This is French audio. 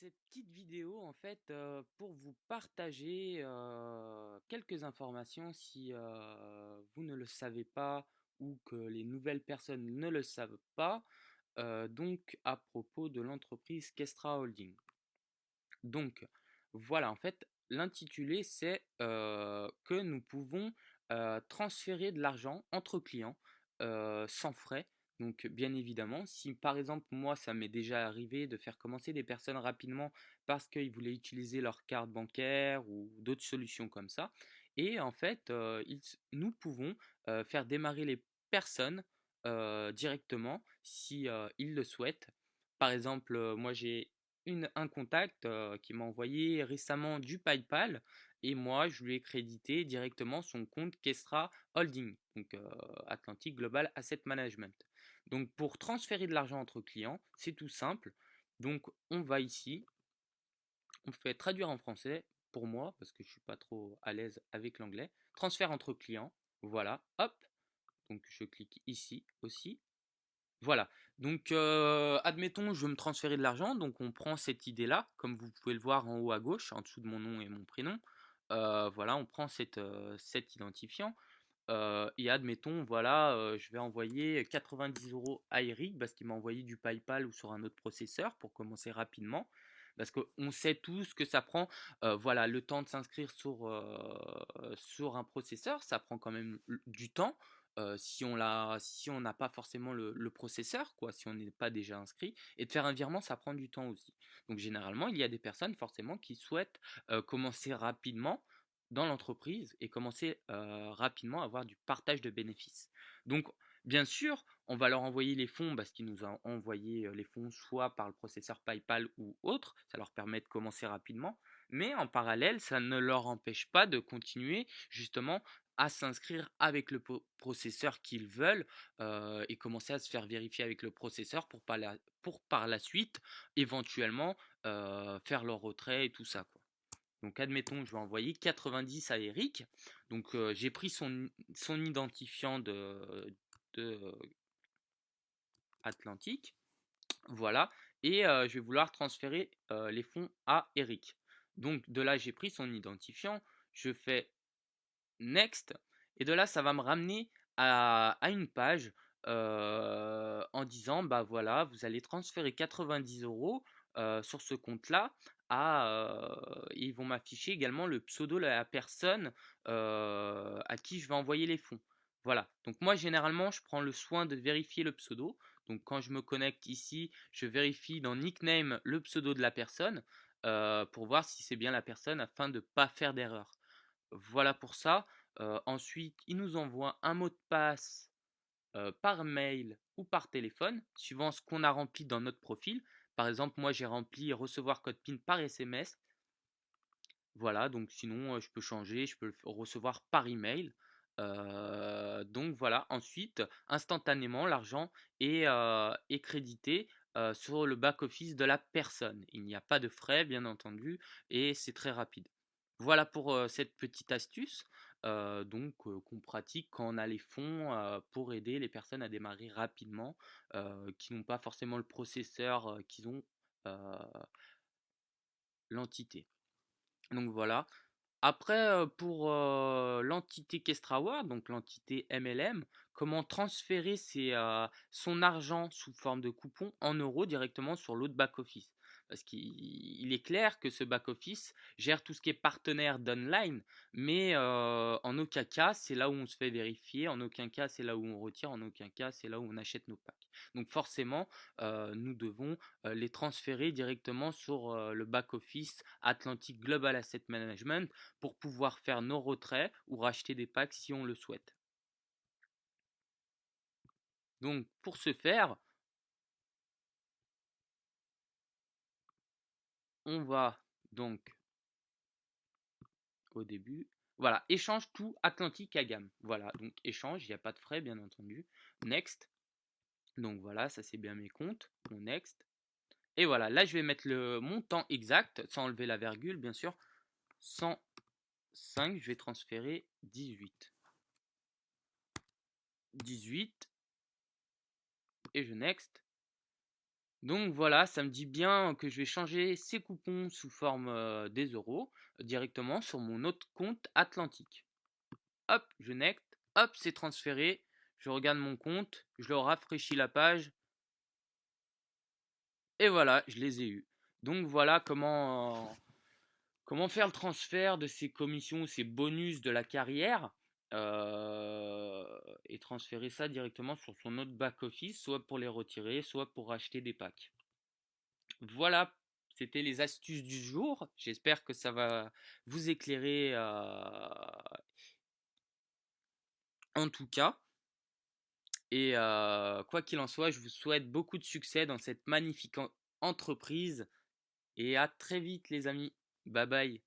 cette petite vidéo en fait pour vous partager quelques informations si vous ne le savez pas ou que les nouvelles personnes ne le savent pas, donc à propos de l'entreprise Kestra Holding. Donc voilà, en fait, l'intitulé c'est que nous pouvons transférer de l'argent entre clients sans frais. Donc bien évidemment, si par exemple moi ça m'est déjà arrivé de faire commencer des personnes rapidement parce qu'ils voulaient utiliser leur carte bancaire ou d'autres solutions comme ça, et en fait nous pouvons faire démarrer les personnes directement si ils le souhaitent. Par exemple, moi j'ai un contact qui m'a envoyé récemment du PayPal et moi je lui ai crédité directement son compte Kestra Holding, donc Atlantic Global Asset Management. Donc pour transférer de l'argent entre clients, c'est tout simple. Donc on va ici, on fait traduire en français pour moi parce que je suis pas trop à l'aise avec l'anglais. Transfert entre clients, voilà, hop. Donc je clique ici aussi. Voilà, donc admettons je veux me transférer de l'argent, donc on prend cette idée-là, comme vous pouvez le voir en haut à gauche, en dessous de mon nom et mon prénom. Voilà, on prend cet identifiant et admettons, voilà, je vais envoyer 90 € à Eric parce qu'il m'a envoyé du PayPal ou sur un autre processeur pour commencer rapidement. Parce qu'on sait tous que ça prend voilà, le temps de s'inscrire sur un processeur, ça prend quand même du temps. Si on n'a pas forcément le processeur, quoi, si on n'est pas déjà inscrit, et de faire un virement, ça prend du temps aussi. Donc généralement, il y a des personnes forcément qui souhaitent commencer rapidement dans l'entreprise et commencer rapidement à avoir du partage de bénéfices. Donc, bien sûr, on va leur envoyer les fonds parce qu'ils nous ont envoyé les fonds soit par le processeur PayPal ou autre, ça leur permet de commencer rapidement, mais en parallèle, ça ne leur empêche pas de continuer justement à s'inscrire avec le processeur qu'ils veulent et commencer à se faire vérifier avec le processeur pour par la suite éventuellement faire leur retrait et tout ça, quoi. Donc admettons, je vais envoyer 90 à Eric. Donc j'ai pris son identifiant de Atlantique. Voilà. Et je vais vouloir transférer les fonds à Eric. Donc de là, j'ai pris son identifiant. Je fais Next. Et de là, ça va me ramener à une page en disant, bah voilà, vous allez transférer 90 € sur ce compte-là. Ils vont m'afficher également le pseudo de la personne à qui je vais envoyer les fonds. Voilà. Donc moi, généralement, je prends le soin de vérifier le pseudo. Donc quand je me connecte ici, je vérifie dans nickname le pseudo de la personne pour voir si c'est bien la personne afin de ne pas faire d'erreur. Voilà pour ça. Ensuite, il nous envoie un mot de passe par mail ou par téléphone, suivant ce qu'on a rempli dans notre profil. Par exemple, moi j'ai rempli recevoir code PIN par SMS. Voilà, donc sinon je peux changer, je peux le recevoir par email. Donc voilà, ensuite, instantanément, l'argent est crédité sur le back-office de la personne. Il n'y a pas de frais, bien entendu, et c'est très rapide. Voilà pour cette petite astuce qu'on pratique quand on a les fonds pour aider les personnes à démarrer rapidement, qui n'ont pas forcément le processeur qu'ils ont euh, l'entité. Donc voilà. Après, pour l'entité Kestrawa, donc l'entité MLM, comment transférer son argent sous forme de coupon en euros directement sur l'autre back-office. Parce qu'il est clair que ce back-office gère tout ce qui est partenaire d'online, mais en aucun cas c'est là où on se fait vérifier, en aucun cas c'est là où on retire, en aucun cas c'est là où on achète nos packs. Donc forcément, nous devons les transférer directement sur le back-office Atlantic Global Asset Management pour pouvoir faire nos retraits ou racheter des packs si on le souhaite. Donc pour ce faire, on va donc au début, voilà, échange tout Atlantique à gamme. Voilà, donc échange, il n'y a pas de frais bien entendu. Next, donc voilà, ça c'est bien mes comptes, mon next. Et voilà, là je vais mettre le montant exact, sans enlever la virgule bien sûr, 105, je vais transférer 18. 18, et je next. Donc voilà, ça me dit bien que je vais changer ces coupons sous forme des euros directement sur mon autre compte Atlantique. Hop, je connecte, hop, c'est transféré. Je regarde mon compte, je le rafraîchis la page et voilà, je les ai eus. Donc voilà comment faire le transfert de ces commissions, ces bonus de la carrière euh, et transférer ça directement sur son autre back-office, soit pour les retirer, soit pour acheter des packs. Voilà, c'était les astuces du jour. J'espère que ça va vous éclairer en tout cas. Et quoi qu'il en soit, je vous souhaite beaucoup de succès dans cette magnifique entreprise. Et à très vite les amis. Bye bye.